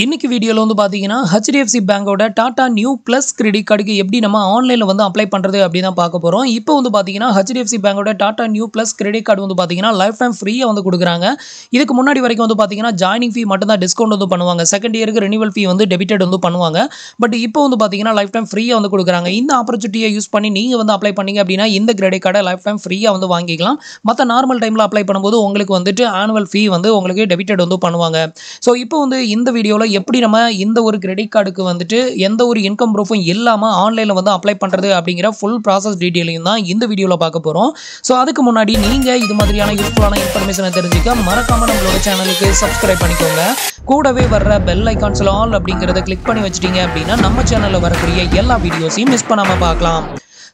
இன்னைக்கு வீடியோல வந்து பாத்தீங்கன்னா HDFC பேங்கோட டாடா நியூ பிளஸ் கிரெடிட் கார்டுக்கு எப்படி நம்ம ஆன்லைன்ல வந்து அப்ளை பண்றது அப்படி தான் பார்க்க போறோம். இப்போ வந்து பாத்தீங்கன்னா HDFC பேங்கோட Tata Neu plus credit card வந்து பாத்தீங்கன்னா லைஃப் டைம் ஃப்ரீயா வந்து கொடுக்குறாங்க. இதுக்கு முன்னாடி வரைக்கும் வந்து பாத்தீங்கன்னா ஜாயினிங் ஃபீ மட்டும் தான் டிஸ்கவுண்ட் வந்து பண்ணுவாங்க. செகண்ட் இயருக்கு ரினிவல் ஃபீ வந்து டெபிட்டட் வந்து பண்ணுவாங்க. பட் இப்போ வந்து பாத்தீங்கன்னா லைஃப் டைம் ஃப்ரீயா வந்து கொடுக்குறாங்க. இந்த ஆப்பர்ச்சுனிட்டியை யூஸ் பண்ணி நீங்க வந்து அப்ளை பண்ணீங்க அப்படின்னா இந்த கிரெடிட் கார்டை லைஃப் டைம் ஃப்ரீயா வந்து வாங்கிக்கலாம். மற்ற நார்மல் டைம்ல அப்ளை பண்ணும்போது உங்களுக்கு வந்துட்டு ஆனுவல் ஃபீ வந்து உங்களுக்கு டெபிட்டட் வந்து பண்ணுவாங்க. ஸோ இப்போ வந்து இந்த வீடியோவில் எப்படி நம்ம இந்த ஒரு கிரெடிட் கார்டுக்கு வந்துட்டு எந்த ஒரு இன்கம் ப்ரூஃபும் இல்லாமல் ஆன்லைனில் வந்து அப்ளை பண்ணுறது அப்படிங்கிற ஃபுல் ப்ராசஸ் டீட்டெயிலையும் தான் இந்த வீடியோவில் பார்க்க போகிறோம். ஸோ அதுக்கு முன்னாடி நீங்கள் இது மாதிரியான யூஸ்ஃபுல்லான இன்ஃபர்மேஷனை தெரிஞ்சுக்க மறக்காமல் நம்மளோட சேனலுக்கு சப்ஸ்கிரைப் பண்ணிக்கோங்க. கூடவே வர்ற பெல் ஐகான்ஸில் ஆல் அப்படிங்கிறத கிளிக் பண்ணி வச்சிட்டீங்க அப்படின்னா நம்ம சேனலில் வரக்கூடிய எல்லா வீடியோஸையும் மிஸ் பண்ணாமல் பார்க்கலாம்.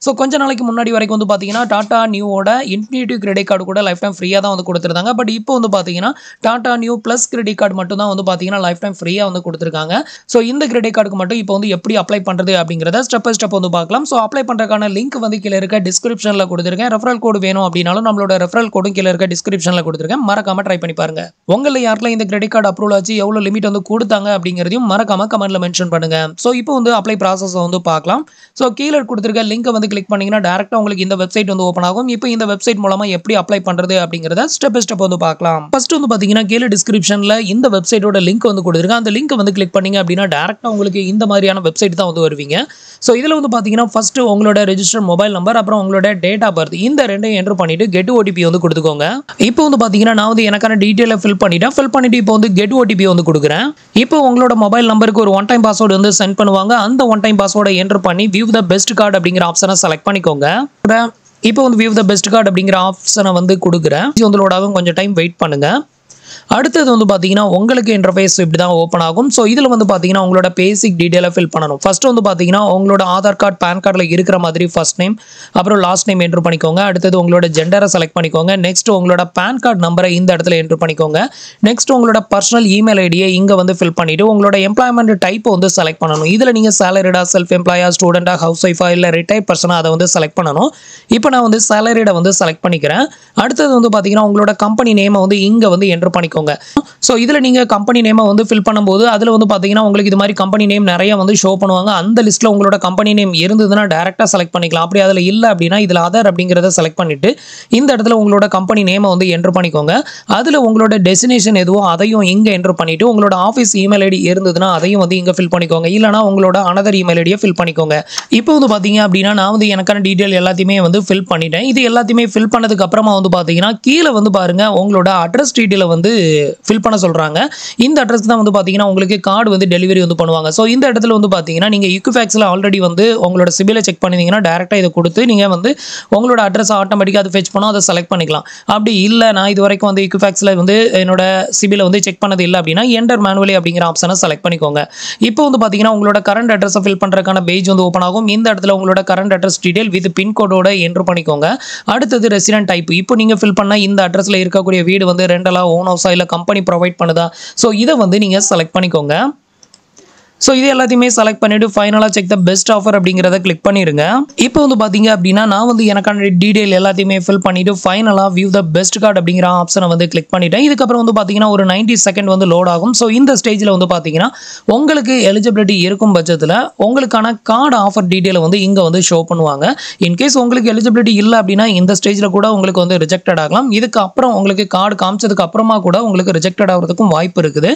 ஸோ கொஞ்ச நாளைக்கு முன்னாடி வரைக்கும் வந்து பார்த்தீங்கன்னா டாடா நியூவோட இன்ஃபினிட்டிவ் கிரெடிட் கார்டு கூட லைஃப் டைம் ஃப்ரீயாக தான் வந்து கொடுத்துருந்தாங்க. பட் இப்போ வந்து பார்த்தீங்கன்னா Tata new plus credit card மட்டும் தான் வந்து பார்த்தீங்கன்னா லைஃப் டைம் ஃப்ரீயாக வந்து கொடுத்துருக்காங்க. ஸோ இந்த கிரெடிட் கார்டுக்கு மட்டும் இப்போ வந்து எப்படி அப்ளை பண்ணுறது அப்படிங்கிறத ஸ்டெப் பை ஸ்டெப் வந்து பார்க்கலாம். ஸோ அப்ளை பண்ணுறதுக்கான லிங்க் வந்து கீழே இருக்க டிஸ்கிரிப்ஷனில் கொடுத்துருக்கேன். ரெஃபரல் கோடு வேணும் அப்படின்னாலும் நம்மளோட ரெஃபரல் கோடும் கீழே இருக்க டிஸ்கிரிப்ஷனில் கொடுத்துருக்கேன். மறக்காம ட்ரை பண்ணி பாருங்க. உங்களில் யாரெல்லாம் இந்த கிரெடிட் கார்டு அப்ரூவல் ஆச்சு, எவ்வளோ லிமிட் வந்து கொடுத்தாங்க அப்படிங்கிறதையும் மறக்காம கமெண்ட்ல மென்ஷன் பண்ணுங்க. ஸோ இப்போ வந்து அப்ளை ப்ராசஸ் வந்து பார்க்கலாம். ஸோ கீழே கொடுத்துருக்க லிங்கை வந்து கிளிக் பண்ணீங்கன்னா டேரக்டா உங்களுக்கு இந்த வெப்சைட் வந்து ஓபன் ஆகும். இப்போ இந்த வெப்சைட் மூலமா எப்படி அப்ளை பண்றது அப்படிங்கறத ஸ்டெப் பை ஸ்டெப் வந்து பார்க்கலாம். ஃபர்ஸ்ட் வந்து பாத்தீங்கன்னா கீழ டிஸ்கிரிப்ஷன்ல இந்த வெப்சைட்டோட லிங்க் வந்து கொடுத்திருக்கேன். அந்த லிங்க் வந்து கிளிக் பண்ணீங்க அப்படின்னா டைரக்டா உங்களுக்கு இந்த மாதிரியான வெப்சைட் தான் வந்து வருவீங்க. சோ இதுல வந்து பாத்தீங்கன்னா ஃபர்ஸ்ட் உங்களோட ரெஜிஸ்டர்ட் மொபைல் நம்பர் அப்புறம் உங்களோட டேட் ஆஃப் பர்த் இந்த ரெண்டையும் என்டர் பண்ணிட்டு கெட் OTP வந்து கொடுத்துக்கோங்க. இப்போ வந்து பாத்தீங்கன்னா நான் வந்து எனக்கான டீடைலை ஃபில் பண்ணிட்டு இப்போ வந்து கெட் OTP வந்து கொடுக்குறேன். இப்போ உங்களோட மொபைல் நம்பருக்கு ஒரு ஒன் டைம் பாஸ்வேர்டு வந்து சென்ட் பண்ணுவாங்க. அந்த ஒன் டைம் பாஸ்வேர்டை என்டர் பண்ணி வியூ த பெஸ்ட் கார்டு அப்படிங்கிற ஆப்ஷனை செலக்ட் பண்ணிக்கோங்க. இப்போ வந்து வியூ த பெஸ்ட் கார்டு அப்படிங்கிற ஆப்ஷனை வந்து கொடுக்குறேன். இது வந்து லோட் ஆகும், கொஞ்சம் டைம் வெயிட் பண்ணுங்க. அடுத்தது வந்து பார்த்தீங்கன்னா உங்களுக்கு இன்டர்ஃபேஸ் இப்படி தான் ஓப்பன் ஆகும். ஸோ இதில் வந்து பார்த்தீங்கன்னா உங்களோட பேசிக் டீட்டெயிலை ஃபில் பண்ணணும். ஃபர்ஸ்ட் வந்து பார்த்தீங்கன்னா உங்களோட ஆதார் கார்டு பேன் கார்டில் இருக்கிற மாதிரி ஃபர்ஸ்ட் நேம் அப்புறம் லாஸ்ட் நேம் என்ட்ரு பண்ணிக்கோங்க. அடுத்தது உங்களோட ஜெண்டரை செலக்ட் பண்ணிக்கோங்க. நெக்ஸ்ட் உங்களோட பேன் கார்டு நம்பரை இந்த இடத்துல என்ட்ரு பண்ணிக்கோங்க. நெக்ஸ்ட் உங்களோட பர்சனல் இமெயில் ஐடியை இங்கே வந்து ஃபில் பண்ணிவிட்டு உங்களோட எம்ப்ளாய்மெண்ட் டைப்பை வந்து செலக்ட் பண்ணணும். இதில் நீங்கள் சேலரிடா, செல்ஃப் எம்ப்ளாயா, ஸ்டூடெண்டா, ஹவுஸ் ஒய்ஃபா இல்லை ரிட்டையர்ட் பர்சனாக அதை வந்து செலக்ட் பண்ணணும். இப்போ நான் வந்து சேலரிடை வந்து செலக்ட் பண்ணிக்கிறேன். அடுத்தது வந்து பார்த்தீங்கன்னா உங்களோட கம்பெனி நேமை வந்து இங்கே வந்து என்ட்ரு பண்ணிக்கோங்க. ஸோ இதில் நீங்கள் கம்பெனி நேமை வந்து ஃபில் பண்ணும்போது அதில் வந்து பார்த்தீங்கன்னா உங்களுக்கு இது மாதிரி கம்பெனி நேம் நிறைய வந்து ஷோ பண்ணுவாங்க. அந்த லிஸ்ட்டில் உங்களோட கம்பெனி நேம் இருந்ததுன்னா டேரெக்டாக செலக்ட் பண்ணிக்கலாம். அப்படி அதில் இல்லை அப்படின்னா இதில் அதர் அப்படிங்கிறத செலக்ட் பண்ணிவிட்டு இந்த இடத்துல உங்களோட கம்பெனி நேமை வந்து என்ட்ரு பண்ணிக்கோங்க. அதில் உங்களோட டெஸ்டினேஷன் எதுவோ அதையும் இங்கே என்ட்ரு பண்ணிவிட்டு உங்களோட ஆஃபீஸ் இமெயில் ஐடி இருந்ததுன்னா அதையும் வந்து இங்கே ஃபில் பண்ணிக்கோங்க. இல்லைனா உங்களோட அனதர் இமெயில் ஐடியை ஃபில் பண்ணிக்கோங்க. இப்போ வந்து பார்த்தீங்க அப்படின்னா நான் வந்து எனக்கான டீட்டெயில் எல்லாத்தையுமே வந்து ஃபில் பண்ணிட்டேன். இது எல்லாத்தையுமே ஃபில் பண்ணதுக்கு அப்புறமா வந்து பார்த்தீங்கன்னா கீழே வந்து பாருங்கள் உங்களோட அட்ரஸ் டீட்டெயிலை வந்து ஃபில் பண்ண சொல்றாங்க. இந்த அட்ரஸ் தான் வந்து பாத்தீங்கன்னா உங்களுக்கு கார்டு வந்து டெலிவரி வந்து பண்ணுவாங்க. ஸோ இந்த இடத்துல வந்து பாத்தீங்கன்னா நீங்க ஈக்விஃபேக்ஸ்ல ஆல்ரெடி வந்து உங்களோட சிபிலை செக் பண்ணிங்கன்னா டேரக்டா இதை கொடுத்து நீங்க வந்து உங்களோட அட்ரஸ் ஆட்டோமேட்டிக்கா அதை ஃபெச் பண்ணா அதை செலக்ட் பண்ணிக்கலாம். அப்படி இல்லை நான் இது வரைக்கும் வந்து ஈக்விஃபேக்ஸ்ல வந்து என்னோட சிபிலை வந்து செக் பண்ணது இல்லை அப்படின்னா என்டர் மேனுவலி அப்படிங்கிற ஆப்ஷனை செலக்ட் பண்ணிக்கோங்க. இப்போ வந்து பாத்தீங்கன்னா உங்களோட கரண்ட் அட்ரஸை ஃபில் பண்றதுக்கான பேஜ் வந்து ஓப்பன் ஆகும். இந்த இடத்துல உங்களோட கரண்ட் அட்ரஸ் டீடைல் வித் பின்கோடோட என்டர் பண்ணிக்கோங்க. அடுத்தது ரெசிடென்ட் டைப். இப்போ நீங்க ஃபில் பண்ண இந்த அட்ரஸ்ல இருக்கக்கூடிய வீடு வந்து ரெண்டலா, ஓன் ஹவுஸா இல்லை கம்பெனி ப்ரொவைட் பண்ணுதா, ஸோ இதை வந்து நீங்கள் செலக்ட் பண்ணிக்கோங்க. ஸோ இது எல்லாத்தையுமே செலக்ட் பண்ணிவிட்டு ஃபைனலாக செக் த பெஸ்ட் ஆஃபர் அப்படிங்கிறத கிளிக் பண்ணிடுங்க. இப்போ வந்து பார்த்தீங்க அப்படின்னா நான் வந்து எனக்கான டீடைல் எல்லாத்தையுமே ஃபில் பண்ணிவிட்டு ஃபைனலாக வியூ த பெஸ்ட் கார்டு அப்படிங்கிற ஆப்ஷனை வந்து கிளிக் பண்ணிட்டேன். இதுக்கப்புறம் வந்து பார்த்தீங்கன்னா ஒரு 90 செகண்ட் வந்து லோட் ஆகும். ஸோ இந்த ஸ்டேஜில் வந்து பார்த்தீங்கன்னா உங்களுக்கு எலிஜிபிலிட்டி இருக்கும் பட்சத்தில் உங்களுக்கான கார்டு ஆஃபர் டீட்டெயிலை வந்து இங்கே வந்து ஷோ பண்ணுவாங்க. இன்கேஸ் உங்களுக்கு எலிஜிபிலிட்டி இல்லை அப்படின்னா இந்த ஸ்டேஜில் கூட உங்களுக்கு வந்து ரிஜெக்டட் ஆகலாம். இதுக்கு அப்புறம் உங்களுக்கு கார்டு காமிச்சதுக்கு அப்புறமா கூட உங்களுக்கு ரிஜெக்டட் ஆகிறதுக்கும் வாய்ப்பு இருக்குது.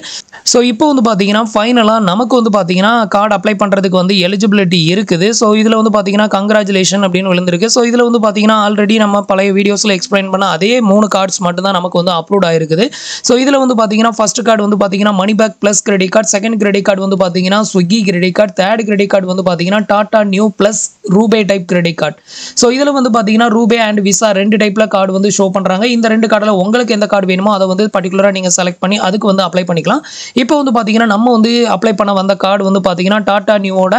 ஸோ இப்போ வந்து பார்த்தீங்கன்னா ஃபைனலாக நமக்கு வந்து பார்த்தீங்கன்னா கார்டு அப்ளை பண்ணுறதுக்கு வந்து எலிஜிபிலிட்டி இருக்குது. ஸோ இதில் வந்து பார்த்தீங்கன்னா கங்க்ராச்சுலேஷன் அப்படின்னு விழுந்திருக்கு. ஸோ இதில் வந்து பார்த்தீங்கன்னா ஆல்ரெடி நம்ம பழைய வீடியோஸில் எக்ஸ்பிளைன் பண்ண அதே 3 கார்ட்ஸ் மட்டும் தான் நமக்கு வந்து அப்லோட் ஆயிருக்குது. ஸோ இதில் வந்து பார்த்தீங்கன்னா ஃபர்ஸ்ட் கார்டு வந்து பார்த்தீங்கன்னா money back plus credit card, second credit card வந்து பார்த்தீங்கன்னா Swiggy credit card, third credit card வந்து பார்த்தீங்கன்னா Tata new plus RuPay type credit card. So இதில் வந்து பார்த்தீங்கன்னா ரூபே அண்ட் விசா 2 டைப்பில் கார்டு வந்து ஷோ பண்ணுறாங்க. இந்த 2 கார்டில் உங்களுக்கு எந்த கார்டு வேணுமோ அதை வந்து பர்டிகுலராக நீங்கள் செலக்ட் பண்ணி அதுக்கு வந்து அப்ளை பண்ணிக்கலாம். இப்போ வந்து பார்த்தீங்கன்னா நம்ம வந்து அப்ளை பண்ண வந்த கார்டு வந்து பார்த்தீங்கன்னா டாடா நியூவோட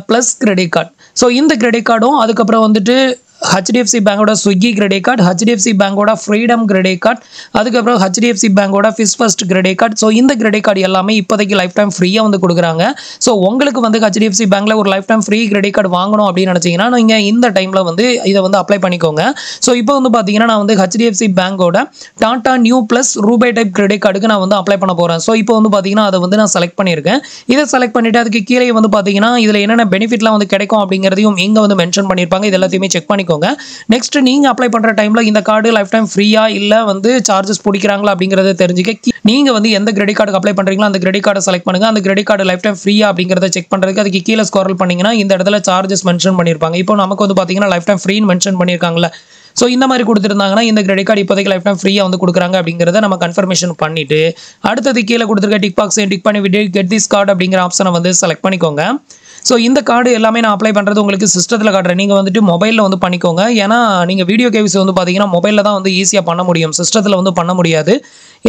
ப்ளஸ் கிரெடிட் கார்டு. ஸோ இந்த கிரெடிட் கார்டும் அதுக்கப்புறம் வந்துட்டு HDFC பேங்கோட ஸ்விக்கி கிரெடிட் கார்டு, HDFC பேங்கோட ஃப்ரீடம் கிரெடிட் கார்டு, அதுக்கப்புறம் HDFC பேங்கோட ஃபிஷ் ஃபர்ஸ்ட் கிரெடிட் கார்டு. ஸோ இந்த கிரெடிட் கார்டு எல்லாமே இப்போதைக்கு லைஃப் டைம் ஃப்ரீயாக வந்து கொடுக்குறாங்க. ஸோ உங்களுக்கு வந்து HDFC பேங்க்கில் ஒரு life time free credit card வாங்கணும் அப்படின்னு நினச்சிங்கன்னா நீங்கள் இந்த டைமில் வந்து இதை வந்து அப்ளை பண்ணிக்கோங்க. ஸோ இப்போ வந்து பார்த்தீங்கன்னா நான் வந்து HDFC பேங்கோட Tata new plus RuPay type credit கார்டுக்கு நான் வந்து அப்ளை பண்ண போகிறேன். ஸோ இப்போ வந்து பார்த்தீங்கன்னா அதை வந்து நான் செலக்ட் பண்ணியிருக்கேன். இதை செலக்ட் பண்ணிவிட்டு அதுக்கு கீழே வந்து பார்த்தீங்கன்னா இதில் என்னென்ன பெனிஃபிட்லாம் வந்து கிடைக்கும் அப்படிங்கிறதையும் இங்கே வந்து மென்ஷன் பண்ணியிருப்பாங்க. இது எல்லாத்தையுமே செக் பண்ணிக்கோங்க. நெக்ஸ்ட் நீங்க அப்ளை பண்ற டைம்ல இந்த கார்டு லைஃப் டைம் ஃப்ரீயா இல்ல வந்து சார்ஜஸ் பிடிக்கிறாங்களா அப்படிங்கறத தெரிஞ்சுக்க நீங்க வந்து எந்த கிரெடிட் கார்டுக்கு அப்ளை பண்றீங்களோ அந்த கிரெடிட் கார்டை செலக்ட் பண்ணுங்க. அந்த கிரெடிட் கார்டு லைஃப் டைம் ஃப்ரீயா அப்படிங்கறத செக் பண்றதுக்கு அதுக்கு கீழே ஸ்க்ரால் பண்ணீங்கன்னா இந்த இடத்துல சார்ஜஸ் மென்ஷன் பண்ணிருப்பாங்க. இப்போ நமக்கு வந்து பாத்தீங்கன்னா லைஃப் டைம் ஃப்ரீன்னு மென்ஷன் பண்ணிருக்காங்கல்ல. ஸோ இந்த மாதிரி கொடுத்துருந்தாங்கன்னா இந்த கிரெடிட் கார்டு இப்போதைக்கு லைஃப் டைம் ஃப்ரீயாக வந்து கொடுக்குறாங்க அப்படிங்கிறத நம்ம கன்ஃபர்மேஷன் பண்ணிட்டு அடுத்தது கீழே கொடுத்துருக்க டிக் பாக்ஸை டிக் பண்ணி விட்டு கெட் திஸ் கார்டு அப்படிங்கிற ஆப்ஷனை வந்து செலக்ட் பண்ணிக்கோங்க. ஸோ இந்த கார்டு எல்லாமே நான் அப்ளை பண்ணுறது உங்களுக்கு சிஸ்டத்தில் காட்டுறேன். நீங்கள் வந்துட்டு மொபைலில் வந்து பண்ணிக்கோங்க. ஏன்னா நீங்கள் வீடியோ கேவிசி வந்து பார்த்தீங்கன்னா மொபைலில் தான் வந்து ஈஸியாக பண்ண முடியும், சிஸ்டத்தில் வந்து பண்ண முடியாது.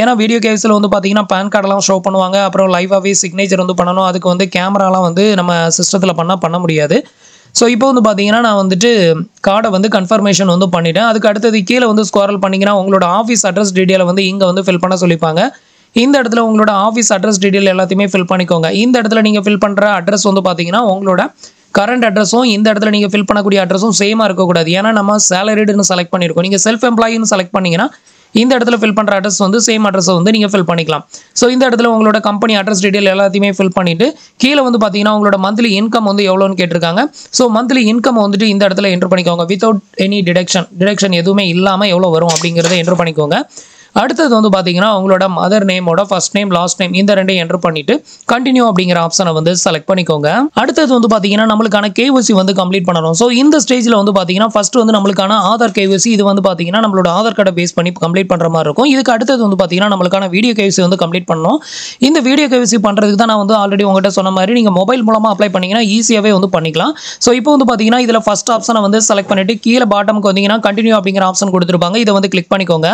ஏன்னா வீடியோ கேவிஸில் வந்து பார்த்தீங்கன்னா பேன் கார்டெல்லாம் ஷோ பண்ணுவாங்க, அப்புறம் லைவாகவே சிக்னேச்சர் வந்து பண்ணணும். அதுக்கு வந்து கேமராலாம் வந்து நம்ம சிஸ்டத்தில் பண்ண முடியாது. ஸோ இப்போ வந்து பார்த்தீங்கன்னா நான் வந்துட்டு கார்டை வந்து கன்ஃபர்மேஷன் வந்து பண்ணிட்டேன். அதுக்கு அடுத்தது கீழே வந்து ஸ்க்ரால் பண்ணிங்கன்னா உங்களோட ஆஃபீஸ் அட்ரஸ் டீட்டெயிலை வந்து இங்கே வந்து ஃபில் பண்ண சொல்லிப்பாங்க. இந்த இடத்துல உங்களோட ஆஃபீஸ் அட்ரஸ் டீட்டெயில் எல்லாத்தையுமே ஃபில் பண்ணிக்கோங்க. இந்த இடத்துல நீங்கள் ஃபில் பண்ணுற அட்ரஸ் வந்து பார்த்தீங்கன்னா உங்களோட கரண்ட் அட்ரஸும் இந்த இடத்துல நீங்கள் ஃபில் பண்ணக்கூடிய அட்ரஸும் சேமாக இருக்கக்கூடாது. ஏன்னா நம்ம சேலரிடுன்னு செலக்ட் பண்ணியிருக்கோம். நீங்கள் செல்ஃப் எம்ப்ளாயின்னு செலக்ட் பண்ணிங்கன்னா இந்த இடத்துல ஃபில் பண்ணுற அட்ரஸ் வந்து சேம் அட்ரஸை வந்து நீங்கள் ஃபில் பண்ணிக்கலாம். ஸோ இந்த இடத்துல உங்களோட கம்பெனி அட்ரஸ் டீட்டெயில் எல்லாத்தையுமே ஃபில் பண்ணிவிட்டு கீழே வந்து பார்த்தீங்கன்னா உங்களோட மந்த்லி இன்கம் வந்து எவ்வளோன்னு கேட்டிருக்காங்க. ஸோ மந்த்லி இன்கம் வந்துட்டு இந்த இடத்துல என்ட்ரு பண்ணிக்கோங்க. வித்தவுட் எனி டிடக்ஷன் எதுவுமே இல்லாமல் எவ்வளோ வரும் அப்படிங்கிறத என்ட்ரு பண்ணிக்கோங்க. அடுத்தது வந்து பார்த்தீங்கன்னா உங்களோட மதர் நேமோட ஃபர்ஸ்ட் நேம் லாஸ்ட் நேம் இந்த ரெண்டையும் என்ட்ரு பண்ணிட்டு கண்டினியூ அப்படிங்கிற ஆப்ஷனை வந்து செலக்ட் பண்ணிக்கோங்க. அடுத்தது வந்து பார்த்தீங்கன்னா நம்மளுக்கான கேஒய்சி வந்து கம்ப்ளீட் பண்ணணும். ஸோ இந்த ஸ்டேஜில் வந்து பார்த்தீங்கன்னா ஃபர்ஸ்ட் வந்து நம்மளுக்கான ஆதார் கேஒய்சி இது வந்து பார்த்தீங்கன்னா நம்மளோட ஆதார் கார்டை பேஸ் பண்ணி கம்ப்ளீட் பண்ணுற மாதிரி இருக்கும். இதுக்கு அடுத்தது வந்து பார்த்தீங்கன்னா நம்மளுக்கான வீடியோ கேஒய்சி வந்து கம்ப்ளீட் பண்ணணும். இந்த வீடியோ கேஒய்சி பண்ணுறதுக்கு தான் நான் வந்து ஆல்ரெடி உங்கள்கிட்ட சொன்ன மாதிரி நீங்கள் மொபைல் மூலமாக அப்ளை பண்ணிங்கன்னா ஈஸியாகவே வந்து பண்ணிக்கலாம். ஸோ இப்போ வந்து பார்த்தீங்கன்னா இதில் ஃபர்ஸ்ட் ஆப்ஷனை வந்து செலக்ட் பண்ணிட்டு கீழே பாட்டமுக்கு வந்தீங்கன்னா கண்டினியூ அப்படிங்கிற ஆப்ஷன் கொடுத்துருப்பாங்க. இதை வந்து கிளிக் பண்ணிக்கோங்க.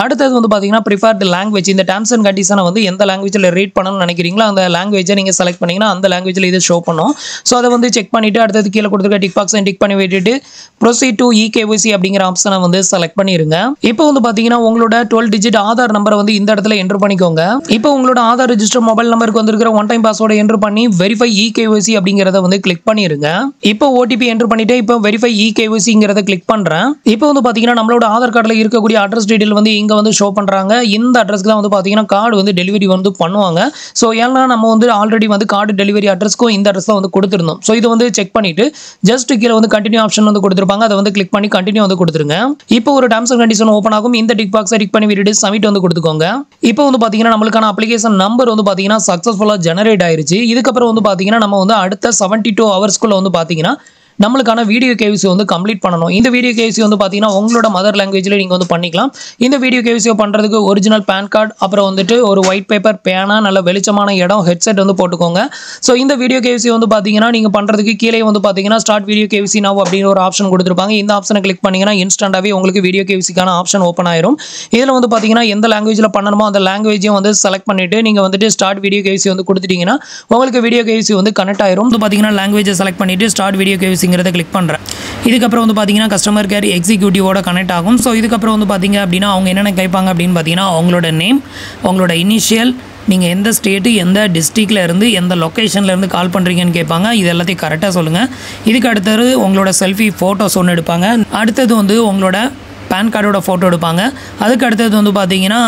அடுத்தது வந்து பார்த்தீங்கன்னா ப்ரிஃபர்டு லாங்குவேஜ் இந்த டேர்ம்ஸ் அண்ட் கண்டிஷனை வந்து எந்த லாங்குவேஜில் ரீட் பண்ணணும்னு நினைக்கிறீங்களோ அந்த லாங்குவேஜை நீங்கள் செலக்ட் பண்ணிங்கன்னா அந்த லாங்குவேஜில் இது ஷோ பண்ணும். ஸோ அதை வந்து செக் பண்ணிவிட்டு அடுத்தது கீழே கொடுத்துருக்க டிக் பாக்ஸை டிக் பண்ணி விட்டுட்டு ப்ரொசீட் டு இகேஒய்சி அப்படிங்கிற ஆப்ஷனை வந்து செலக்ட் பண்ணிடுங்க. இப்போ வந்து பார்த்தீங்கன்னா உங்களோட 12 டிஜிட் ஆதார் நம்பரை வந்து இந்த இடத்துல என்ட்ரு பண்ணிக்கோங்க. இப்போ உங்களோட ஆதார் ரெஜிஸ்டர் மொபைல் நம்பருக்கு வந்துருக்கிற ஒன் டைம் பாஸ்வேர்டை என்ட்ரு பண்ணி வெரிஃபை இகேஒய்சி அப்படிங்கிறத வந்து கிளிக் பண்ணிடுங்க. இப்போ ஓடிபி என்ட்ரு பண்ணிட்டு இப்போ வெரிஃபை இகேஒய்சிங்கிறத கிளிக் பண்ணுறேன். இப்போ வந்து பார்த்தீங்கன்னா நம்மளோட ஆதார் கார்டில் இருக்கக்கூடிய அட்ரஸ் டீட்டெயில் வந்து இங்கே வந்து ஷோ பண்ணுறாங்க. இந்த அட்ரஸ்க்கு தான் வந்து பார்த்தீங்கன்னா கார்டு வந்து டெலிவரி வந்து பண்ணுவாங்க. ஸோ ஏன்னா நம்ம வந்து ஆல்ரெடி வந்து கார்டு டெலிவரி அட்ரஸ்க்கும் இந்த அட்ரஸ் தான் வந்து கொடுத்துருந்தோம். ஸோ இதை வந்து செக் பண்ணிட்டு ஜஸ்ட் கீழே வந்து கண்டினியூ ஆப்ஷன் வந்து கொடுத்துருப்பாங்க. அதை வந்து கிளிக் பண்ணி கண்டினியூ வந்து கொடுத்துருங்க. இப்போ ஒரு டேர்ம்ஸ் அண்ட் கண்டிஷன் ஓப்பன் ஆகும். இந்த டிக் பாக்ஸை டிக் பண்ணி விட்டுட்டு சப்மிட் வந்து கொடுத்துக்கோங்க. இப்போ வந்து பார்த்தீங்கன்னா நம்மளுக்கான அப்ளிகேஷன் நம்பர் வந்து பார்த்தீங்கன்னா சக்ஸஸ்ஃபுல்லாக ஜெனரேட் ஆயிருச்சு. இதுக்கப்புறம் வந்து பார்த்தீங்கன்னா நம்ம வந்து அடுத்த 72 ஹவர்ஸ்க்குள்ள வந்து பார்த்தீங்கன்னா நம்மளுக்கான வீடியோ கேவிசி வந்து கம்ப்ளீட் பண்ணணும். இந்த வீடியோ கேவிசி வந்து பார்த்தீங்கன்னா உங்களோட மதர் லாங்குவேஜில் நீங்கள் வந்து பண்ணிக்கலாம். இந்த வீடியோ கேவிசியை பண்ணுறதுக்கு ஒரிஜினல் பேன் கார்டு, அப்புறம் வந்துட்டு ஒரு ஒயிட் பேப்பர், பேனா, நல்ல வெளிச்சமான இடம், ஹெட்செட் வந்து போட்டுக்கோங்க. ஸோ இந்த வீடியோ கேவிசி வந்து பார்த்தீங்கன்னா நீங்கள் பண்ணுறதுக்கு கீழே வந்து பார்த்தீங்கன்னா ஸ்டார்ட் வீடியோ கேவிசி நவ் அப்படின்னு ஒரு ஆப்ஷன் கொடுத்துருப்பாங்க. இந்த ஆப்ஷனை கிளிக் பண்ணிங்கன்னா இன்ஸ்டன்ட்டாகவே உங்களுக்கு வீடியோ கேவிசிக்கான ஆப்ஷன் ஓப்பன் ஆயிரும். இதில் வந்து பார்த்தீங்கன்னா எந்த லாங்குவேஜில் பண்ணணுமோ அந்த லாங்குவேஜையும் வந்து செலக்ட் பண்ணிவிட்டு நீங்கள் வந்துட்டு ஸ்டார்ட் வீடியோ கேவிசி வந்து கொடுத்துட்டீங்கன்னா உங்களுக்கு வீடியோ கேவிசி வந்து கனெக்ட் ஆயிரும். வந்து பார்த்தீங்கன்னா லாங்குவேஜை செலக்ட் பண்ணிவிட்டு ஸ்டார்ட் வீடியோ கேவிசிங்கிறத கிளிக் பண்ணுறேன். இதுக்கப்புறம் வந்து பார்த்தீங்கன்னா கஸ்டமர் கேர் எக்ஸிக்யூட்டிவோட கனெக்ட் ஆகும். ஸோ இதுக்கப்புறம் வந்து பார்த்தீங்க அப்படின்னா அவங்க என்னென்ன கேட்பாங்க அப்படின்னு பார்த்தீங்கன்னா அவங்களோட நேம், அவங்களோட இனிஷியல், நீங்கள் எந்த ஸ்டேட்டு எந்த டிஸ்ட்ரிக்டில் இருந்து எந்த லொக்கேஷன்லேருந்து கால் பண்ணுறீங்கன்னு கேட்பாங்க. இது எல்லாத்தையும் கரெக்டாக சொல்லுங்கள். இதுக்கு அடுத்தது உங்களோட செல்ஃபி ஃபோட்டோஸ் ஒன்று எடுப்பாங்க. அடுத்தது வந்து உங்களோட பேன் கார்டோட ஃபோட்டோ எடுப்பாங்க. அதுக்கு அடுத்தது வந்து பார்த்தீங்கன்னா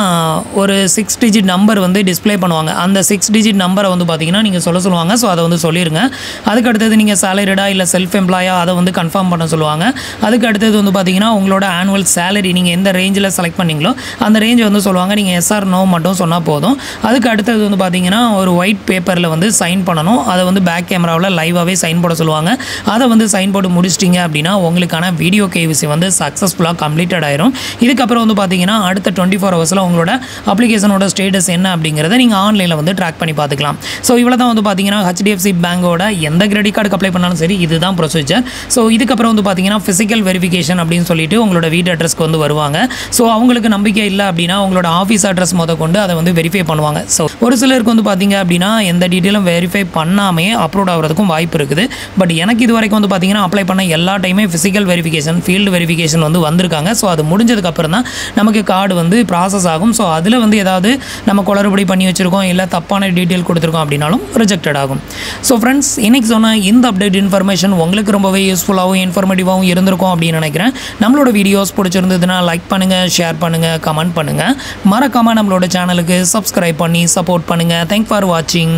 ஒரு 6 டிஜிட் நம்பர் வந்து டிஸ்பிளே பண்ணுவாங்க. அந்த 6 டிஜிட் நம்பரை வந்து பார்த்தீங்கன்னா நீங்கள் சொல்லுவாங்க. ஸோ அதை வந்து சொல்லிடுங்க. அதுக்கு அடுத்தது நீங்கள் சேலரிடா இல்லை செல்ஃப் எம்ப்ளாயா அதை வந்து கன்ஃபார்ம் பண்ண சொல்லுவாங்க. அதுக்கு அடுத்தது வந்து பார்த்தீங்கன்னா உங்களோட ஆனுவல் சேலரி நீங்கள் எந்த ரேஞ்சில் செலக்ட் பண்ணீங்களோ அந்த ரேஞ்சை வந்து சொல்லுவாங்க. நீங்கள் எஸ்ஆர் நோ மட்டும் சொன்னால் போதும். அதுக்கு அடுத்தது வந்து பார்த்தீங்கன்னா ஒரு ஒயிட் பேப்பரில் வந்து சைன் பண்ணணும். அதை வந்து பேக் கேமராவில் லைவாகவே சைன் போட சொல்லுவாங்க. அதை வந்து சைன் போட்டு முடிச்சிட்டிங்க அப்படின்னா உங்களுக்கான வீடியோ கேவிசி வந்து சக்ஸஸ்ஃபுல்லாக கம்ப்ளீட் ரிஜெக்டட் ஆயிரும். இதுக்கப்புறம் வந்து பார்த்தீங்கன்னா அடுத்த 24 ஹவர்ஸில் உங்களோட அப்ளிகேஷனோட ஸ்டேட்டஸ் என்ன அப்படிங்கிறத நீங்கள் ஆன்லைனில் வந்து ட்ராக் பண்ணி பார்த்துக்கலாம். ஸோ இவ்வளோ தான் வந்து பார்த்தீங்கன்னா HDFC பேங்கோட எந்த கிரெடிட் கார்டுக்கு அப்ளை பண்ணாலும் சரி இதுதான் ப்ரொசீஜர். ஸோ இதுக்கப்புறம் வந்து பார்த்தீங்கன்னா ஃபிசிக்கல் வெரிஃபிகேஷன் அப்படின்னு சொல்லிட்டு உங்களோட வீட்டு அட்ரஸ்க்கு வந்து வருவாங்க. ஸோ அவங்களுக்கு நம்பிக்கை இல்லை அப்படின்னா உங்களோட ஆஃபீஸ் அட்ரஸ் கொண்டு அதை வந்து வெரிஃபை பண்ணுவாங்க. ஸோ ஒரு சிலருக்கு வந்து பார்த்தீங்க அப்படின்னா எந்த டீட்டெயிலும் வெரிஃபை பண்ணாமே அப்லோட் ஆகிறதுக்கும் வாய்ப்பு இருக்குது. பட் எனக்கு இது வரைக்கும் வந்து பார்த்தீங்கன்னா அப்ளை பண்ண எல்லா டைமே ஃபிசிக்கல் வெரிஃபிகேஷன் ஃபீல்டு வெரிஃபிகேஷன் வந்து வந்திருக்காங்க. ஸோ அது முடிஞ்சதுக்கப்புறம் தான் நமக்கு கார்டு வந்து ப்ராசஸ் ஆகும். ஸோ அதில் வந்து ஏதாவது நம்ம குளறுபடி பண்ணி வச்சுருக்கோம் இல்லை தப்பான டீட்டெயில் கொடுத்துருக்கோம் அப்படின்னாலும் ரிஜெக்டட் ஆகும். ஸோ ஃப்ரெண்ட்ஸ், இன்றைக்கி சொன்ன இந்த அப்டேட் இன்ஃபர்மேஷன் உங்களுக்கு ரொம்பவே யூஸ்ஃபுல்லாகவும் இன்ஃபர்மேட்டிவாகவும் இருந்திருக்கும் அப்படின்னு நினைக்கிறேன். நம்மளோட வீடியோஸ் பிடிச்சிருந்ததுன்னா லைக் பண்ணுங்கள், ஷேர் பண்ணுங்கள், கமெண்ட் பண்ணுங்கள். மறக்காமல் நம்மளோட சேனலுக்கு சப்ஸ்கிரைப் பண்ணி சப்போர்ட் பண்ணுங்கள். தேங்க்ஸ் ஃபார் வாட்சிங்.